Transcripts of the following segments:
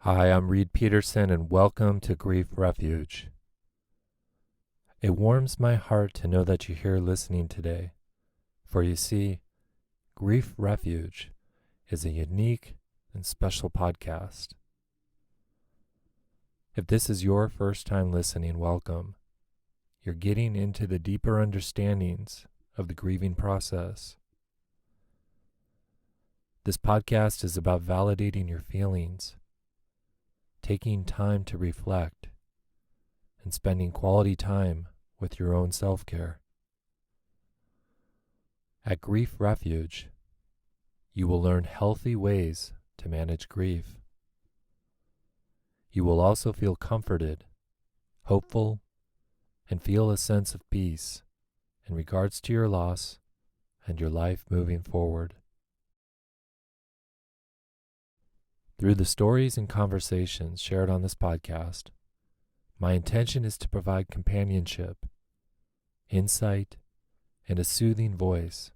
Hi, I'm Reed Peterson, and welcome to Grief Refuge. It warms my heart to know that you're here listening today, for you see, Grief Refuge is a unique and special podcast. If this is your first time listening, welcome. You're getting into the deeper understandings of the grieving process. This podcast is about validating your feelings, taking time to reflect, and spending quality time with your own self-care. At Grief Refuge, you will learn healthy ways to manage grief. You will also feel comforted, hopeful, and feel a sense of peace in regards to your loss and your life moving forward. Through the stories and conversations shared on this podcast, my intention is to provide companionship, insight, and a soothing voice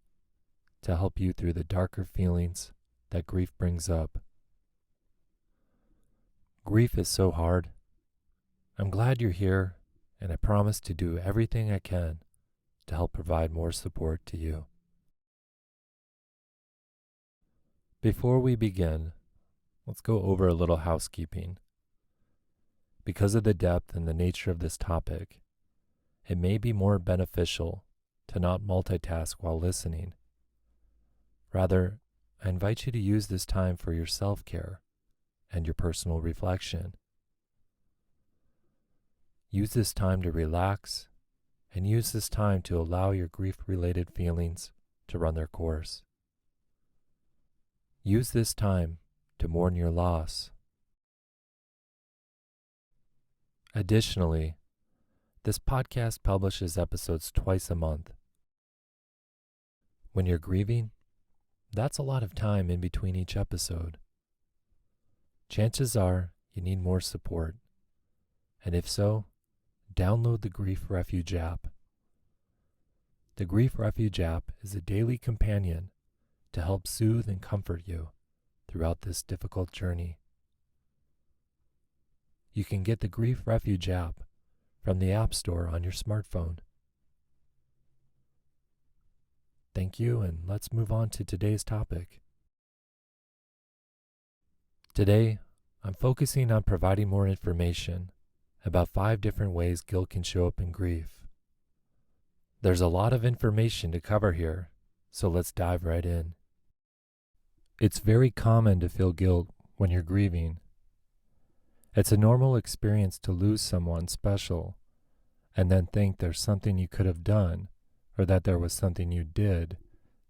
to help you through the darker feelings that grief brings up. Grief is so hard. I'm glad you're here, and I promise to do everything I can to help provide more support to you. Before we begin, let's go over a little housekeeping. Because of the depth and the nature of this topic, it may be more beneficial to not multitask while listening. Rather, I invite you to use this time for your self-care and your personal reflection. Use this time to relax, and use this time to allow your grief-related feelings to run their course. Use this time to mourn your loss. Additionally, this podcast publishes episodes twice a month. When you're grieving, that's a lot of time in between each episode. Chances are you need more support, and if so, download the Grief Refuge app. The Grief Refuge app is a daily companion to help soothe and comfort you throughout this difficult journey. You can get the Grief Refuge app from the App Store on your smartphone. Thank you, and let's move on to today's topic. Today, I'm focusing on providing more information about 5 different ways guilt can show up in grief. There's a lot of information to cover here, so let's dive right in. It's very common to feel guilt when you're grieving. It's a normal experience to lose someone special and then think there's something you could have done or that there was something you did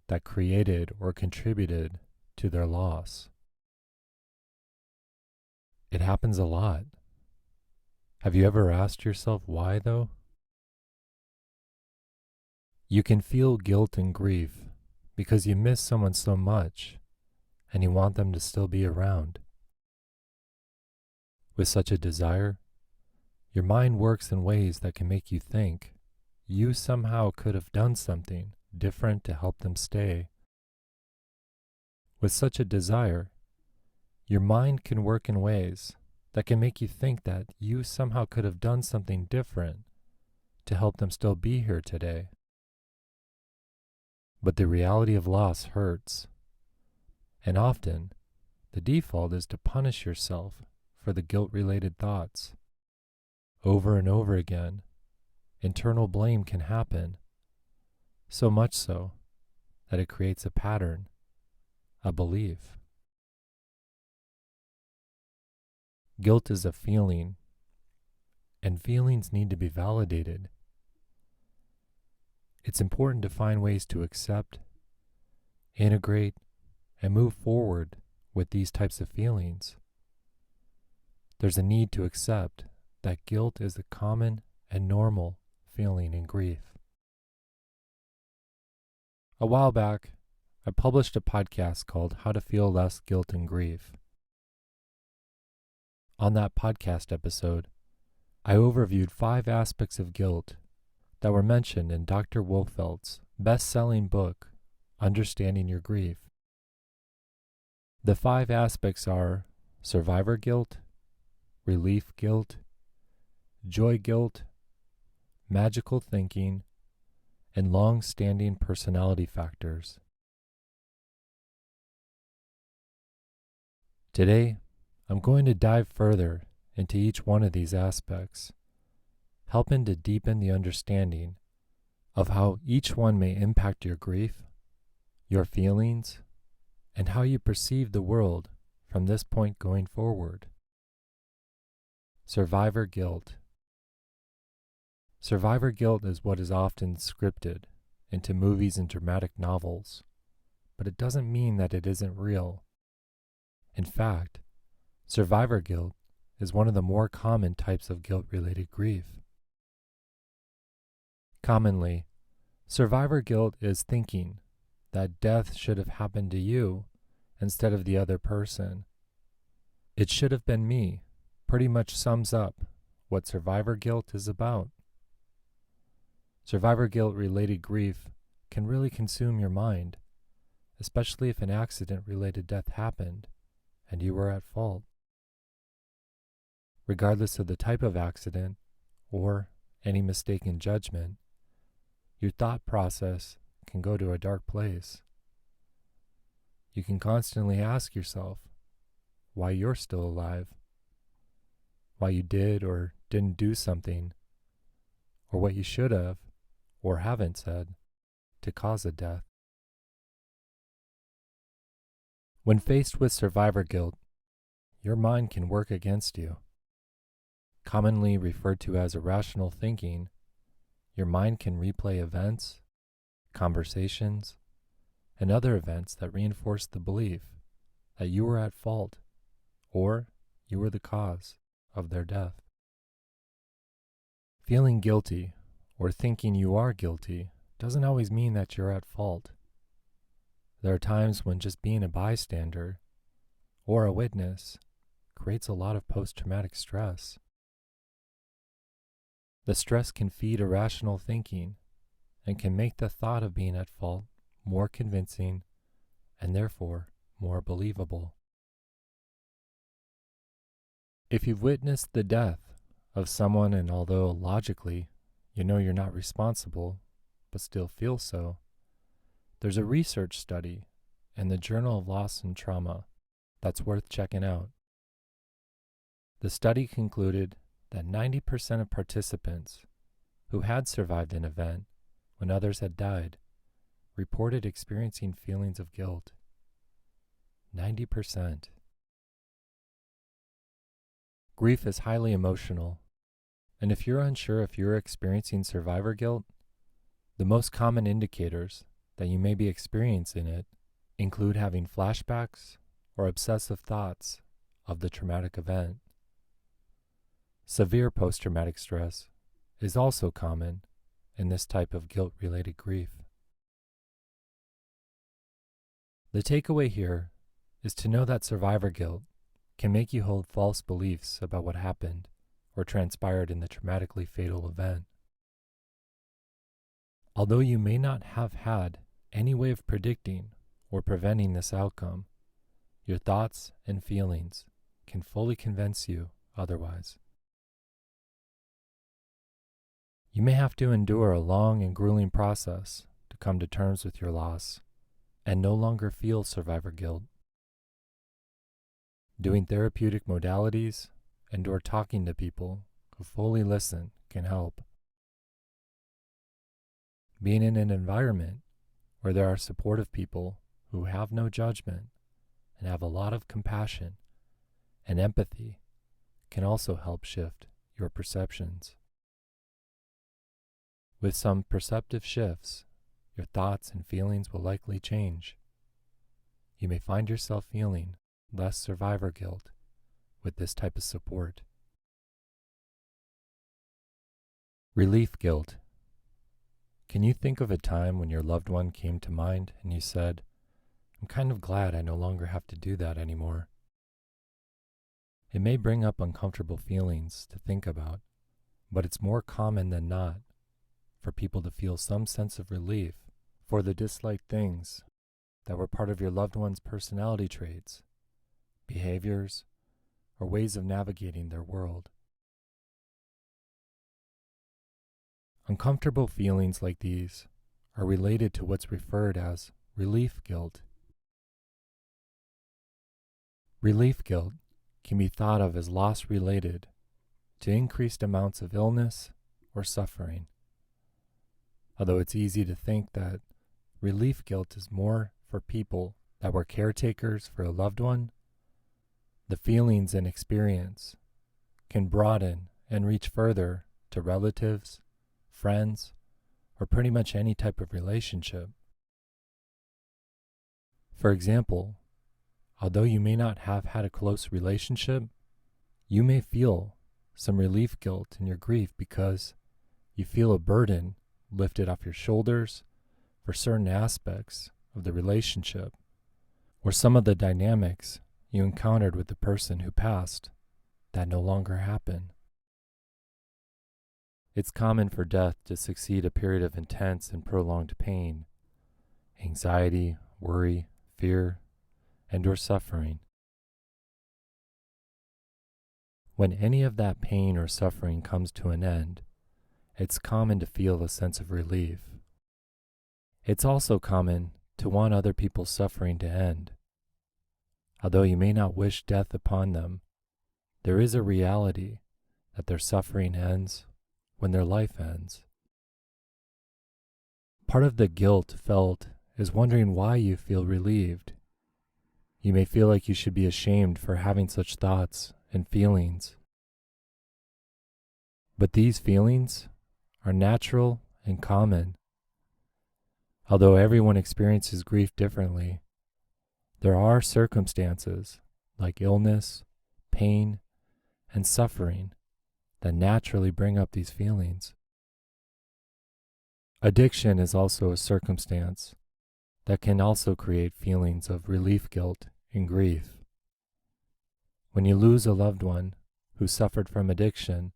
that created or contributed to their loss. It happens a lot. Have you ever asked yourself why, though? You can feel guilt and grief because you miss someone so much and you want them to still be around. With such a desire, your mind works in ways that can make you think you somehow could have done something different to help them stay. With such a desire, your mind can work in ways that can make you think that you somehow could have done something different to help them still be here today. But the reality of loss hurts, and often the default is to punish yourself for the guilt-related thoughts. Over and over again, internal blame can happen, so much so that it creates a pattern, a belief. Guilt is a feeling, and feelings need to be validated. It's important to find ways to accept, integrate, and move forward with these types of feelings. There's a need to accept that guilt is a common and normal feeling in grief. A while back, I published a podcast called How to Feel Less Guilt and Grief. On that podcast episode, I overviewed 5 aspects of guilt that were mentioned in Dr. Wolfeld's best-selling book, Understanding Your Grief. The 5 aspects are survivor guilt, relief guilt, joy guilt, magical thinking, and long-standing personality factors. Today, I'm going to dive further into each one of these aspects, helping to deepen the understanding of how each one may impact your grief, your feelings, and how you perceive the world from this point going forward. Survivor guilt. Survivor guilt is what is often scripted into movies and dramatic novels, but it doesn't mean that it isn't real. In fact, survivor guilt is one of the more common types of guilt-related grief. Commonly, survivor guilt is thinking that death should have happened to you instead of the other person. It should have been me pretty much sums up what survivor guilt is about. Survivor guilt-related grief can really consume your mind, especially if an accident-related death happened and you were at fault. Regardless of the type of accident or any mistaken judgment, your thought process can go to a dark place. You can constantly ask yourself why you're still alive, why you did or didn't do something, or what you should have or haven't said to cause a death. When faced with survivor guilt, your mind can work against you. Commonly referred to as irrational thinking, your mind can replay events, conversations, and other events that reinforce the belief that you were at fault or you were the cause of their death. Feeling guilty or thinking you are guilty doesn't always mean that you're at fault. There are times when just being a bystander or a witness creates a lot of post-traumatic stress. The stress can feed irrational thinking and can make the thought of being at fault more convincing and therefore more believable. If you've witnessed the death of someone and although logically you know you're not responsible but still feel so, there's a research study in the Journal of Loss and Trauma that's worth checking out. The study concluded that 90% of participants who had survived an event when others had died reported experiencing feelings of guilt. 90%. Grief is highly emotional, and if you're unsure if you're experiencing survivor guilt, the most common indicators that you may be experiencing it include having flashbacks or obsessive thoughts of the traumatic event. Severe post-traumatic stress is also common in this type of guilt-related grief. The takeaway here is to know that survivor guilt can make you hold false beliefs about what happened or transpired in the traumatically fatal event. Although you may not have had any way of predicting or preventing this outcome, your thoughts and feelings can fully convince you otherwise. You may have to endure a long and grueling process to come to terms with your loss and no longer feel survivor guilt. Doing therapeutic modalities and or talking to people who fully listen can help. Being in an environment where there are supportive people who have no judgment and have a lot of compassion and empathy can also help shift your perceptions. With some perceptive shifts, your thoughts and feelings will likely change. You may find yourself feeling less survivor guilt with this type of support. Relief guilt. Can you think of a time when your loved one came to mind and you said, "I'm kind of glad I no longer have to do that anymore"? It may bring up uncomfortable feelings to think about, but it's more common than not for people to feel some sense of relief for the disliked things that were part of your loved one's personality traits, behaviors, or ways of navigating their world. Uncomfortable feelings like these are related to what's referred as relief guilt. Relief guilt can be thought of as loss related to increased amounts of illness or suffering. Although it's easy to think that relief guilt is more for people that were caretakers for a loved one, the feelings and experience can broaden and reach further to relatives, friends, or pretty much any type of relationship. For example, although you may not have had a close relationship, you may feel some relief guilt in your grief because you feel a burden lifted off your shoulders for certain aspects of the relationship or some of the dynamics you encountered with the person who passed that no longer happen. It's common for death to succeed a period of intense and prolonged pain, anxiety, worry, fear, and/or suffering. When any of that pain or suffering comes to an end, it's common to feel a sense of relief. It's also common to want other people's suffering to end. Although you may not wish death upon them, there is a reality that their suffering ends when their life ends. Part of the guilt felt is wondering why you feel relieved. You may feel like you should be ashamed for having such thoughts and feelings. But these feelings are natural and common. Although everyone experiences grief differently, there are circumstances like illness, pain, and suffering that naturally bring up these feelings. Addiction is also a circumstance that can also create feelings of relief guilt and grief. When you lose a loved one who suffered from addiction,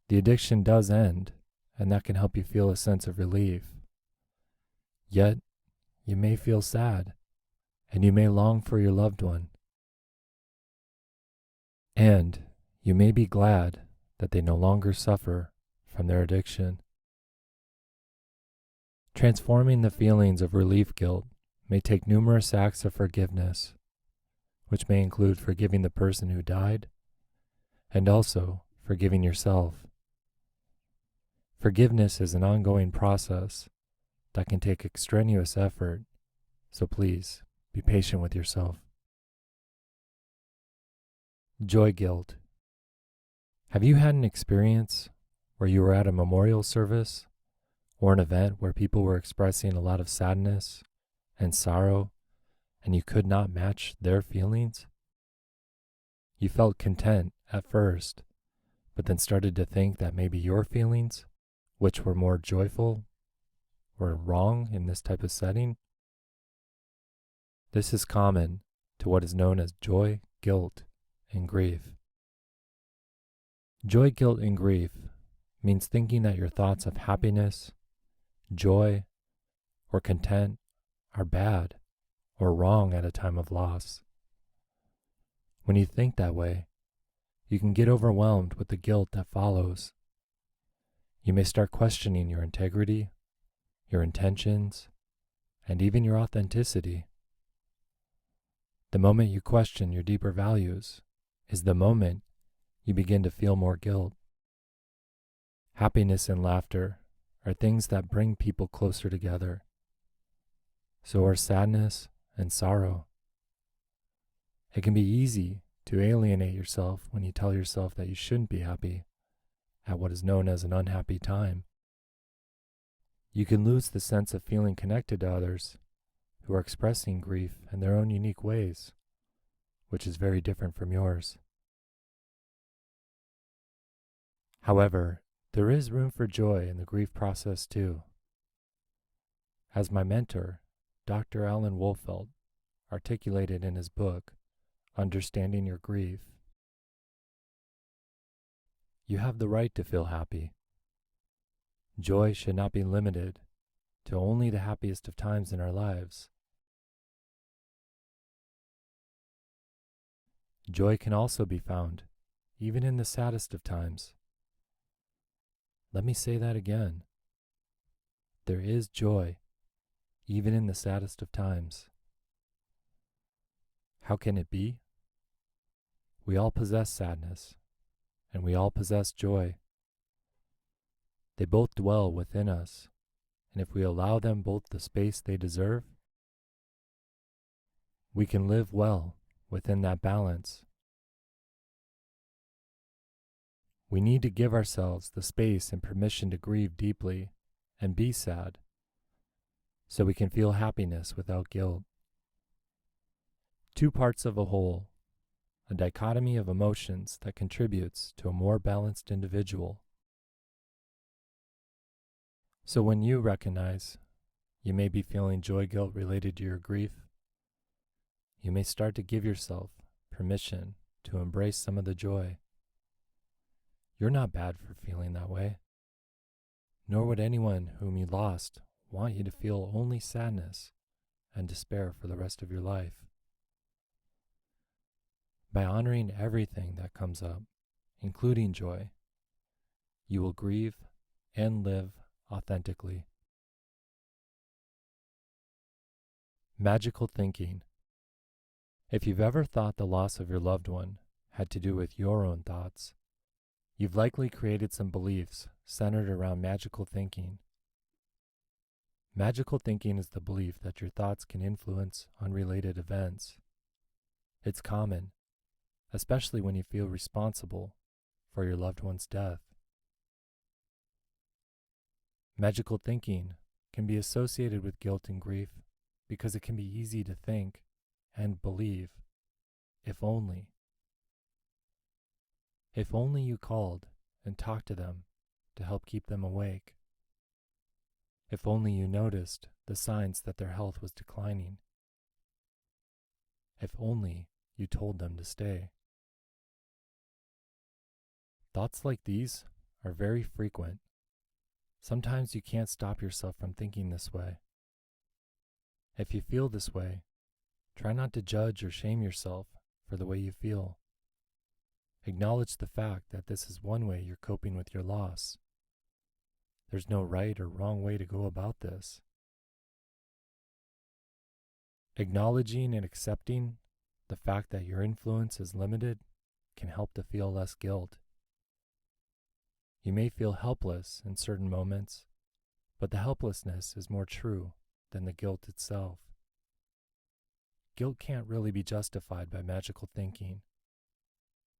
the addiction does end, and that can help you feel a sense of relief. Yet, you may feel sad, and you may long for your loved one. And you may be glad that they no longer suffer from their addiction. Transforming the feelings of relief guilt may take numerous acts of forgiveness, which may include forgiving the person who died, and also forgiving yourself. Forgiveness is an ongoing process that can take extraneous effort, so please be patient with yourself. Joy guilt. Have you had an experience where you were at a memorial service or an event where people were expressing a lot of sadness and sorrow and you could not match their feelings? You felt content at first, but then started to think that maybe your feelings, which were more joyful, were wrong in this type of setting? This is common to what is known as joy, guilt, and grief. Joy, guilt, and grief means thinking that your thoughts of happiness, joy, or content are bad or wrong at a time of loss. When you think that way, you can get overwhelmed with the guilt that follows. You may start questioning your integrity, your intentions, and even your authenticity. The moment you question your deeper values is the moment you begin to feel more guilt. Happiness and laughter are things that bring people closer together. So are sadness and sorrow. It can be easy to alienate yourself when you tell yourself that you shouldn't be happy at what is known as an unhappy time. You can lose the sense of feeling connected to others who are expressing grief in their own unique ways, which is very different from yours. However, there is room for joy in the grief process too. As my mentor, Dr. Alan Wolfelt, articulated in his book, Understanding Your Grief, you have the right to feel happy. Joy should not be limited to only the happiest of times in our lives. Joy can also be found, even in the saddest of times. Let me say that again. There is joy, even in the saddest of times. How can it be? We all possess sadness, and we all possess joy. They both dwell within us, and if we allow them both the space they deserve, we can live well within that balance. We need to give ourselves the space and permission to grieve deeply and be sad, so we can feel happiness without guilt. Two parts of a whole, a dichotomy of emotions that contributes to a more balanced individual. So when you recognize you may be feeling joy-guilt related to your grief, you may start to give yourself permission to embrace some of the joy. You're not bad for feeling that way, nor would anyone whom you lost want you to feel only sadness and despair for the rest of your life. By honoring everything that comes up, including joy, you will grieve and live authentically. Magical thinking. If you've ever thought the loss of your loved one had to do with your own thoughts, you've likely created some beliefs centered around magical thinking. Magical thinking is the belief that your thoughts can influence unrelated events. It's common, especially when you feel responsible for your loved one's death. Magical thinking can be associated with guilt and grief because it can be easy to think and believe, if only. If only you called and talked to them to help keep them awake. If only you noticed the signs that their health was declining. If only you told them to stay. Thoughts like these are very frequent. Sometimes you can't stop yourself from thinking this way. If you feel this way, try not to judge or shame yourself for the way you feel. Acknowledge the fact that this is one way you're coping with your loss. There's no right or wrong way to go about this. Acknowledging and accepting the fact that your influence is limited can help to feel less guilt. You may feel helpless in certain moments, but the helplessness is more true than the guilt itself. Guilt can't really be justified by magical thinking.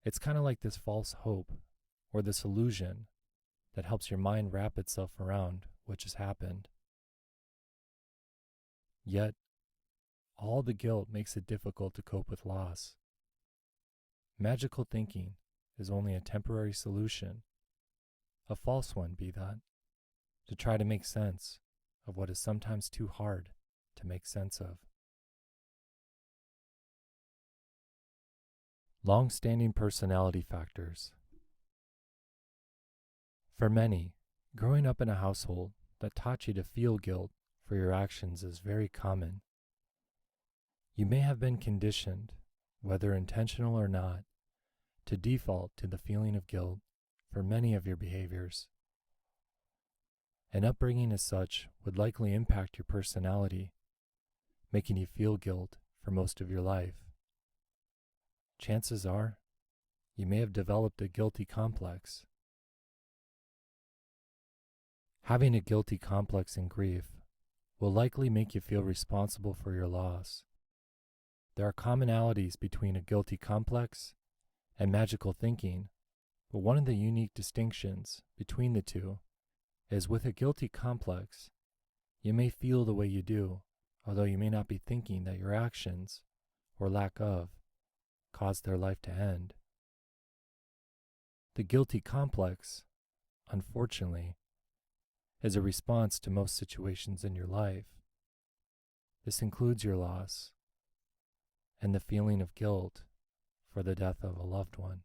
It's kind of like this false hope or this illusion that helps your mind wrap itself around what just happened. Yet, all the guilt makes it difficult to cope with loss. Magical thinking is only a temporary solution, a false one be that, to try to make sense of what is sometimes too hard to make sense of. Long-standing personality factors. For many, growing up in a household that taught you to feel guilt for your actions is very common. You may have been conditioned, whether intentional or not, to default to the feeling of guilt for many of your behaviors. An upbringing as such would likely impact your personality, making you feel guilt for most of your life. Chances are, you may have developed a guilty complex. Having a guilty complex in grief will likely make you feel responsible for your loss. There are commonalities between a guilty complex and magical thinking, but one of the unique distinctions between the two is with a guilty complex, you may feel the way you do, although you may not be thinking that your actions, or lack of, caused their life to end. The guilty complex, unfortunately, is a response to most situations in your life. This includes your loss and the feeling of guilt for the death of a loved one.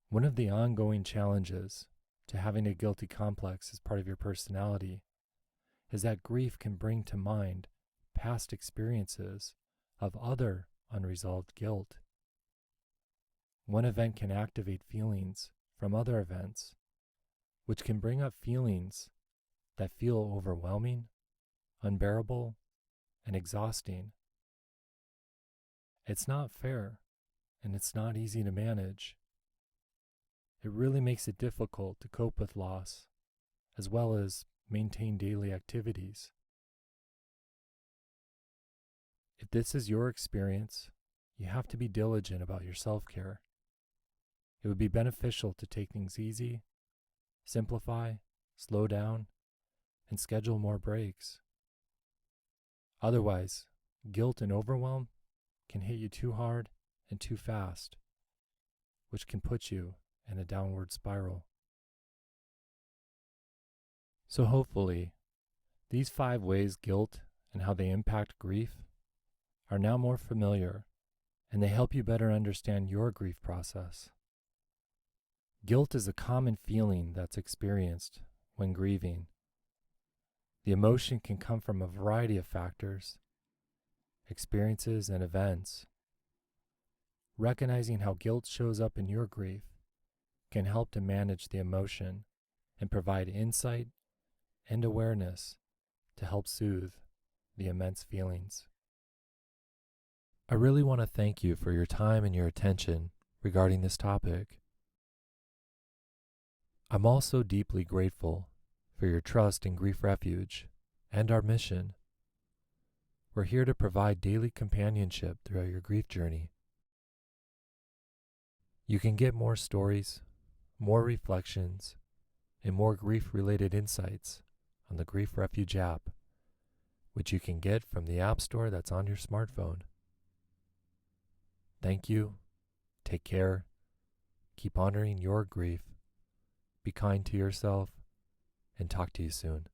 One of the ongoing challenges to having a guilty complex as part of your personality is that grief can bring to mind past experiences of other unresolved guilt. One event can activate feelings from other events, which can bring up feelings that feel overwhelming, unbearable, and exhausting. It's not fair, and it's not easy to manage. It really makes it difficult to cope with loss, as well as maintain daily activities. If this is your experience, you have to be diligent about your self-care. It would be beneficial to take things easy, simplify, slow down, and schedule more breaks. Otherwise, guilt and overwhelm can hit you too hard and too fast, which can put you in a downward spiral. So hopefully, these 5 ways guilt and how they impact grief are now more familiar, and they help you better understand your grief process. Guilt is a common feeling that's experienced when grieving. The emotion can come from a variety of factors, experiences, and events. Recognizing how guilt shows up in your grief can help to manage the emotion and provide insight and awareness to help soothe the immense feelings. I really want to thank you for your time and your attention regarding this topic. I'm also deeply grateful for your trust in Grief Refuge and our mission. We're here to provide daily companionship throughout your grief journey. You can get more stories, more reflections, and more grief-related insights on the Grief Refuge app, which you can get from the App Store that's on your smartphone. Thank you. Take care. Keep honoring your grief. Be kind to yourself, and talk to you soon.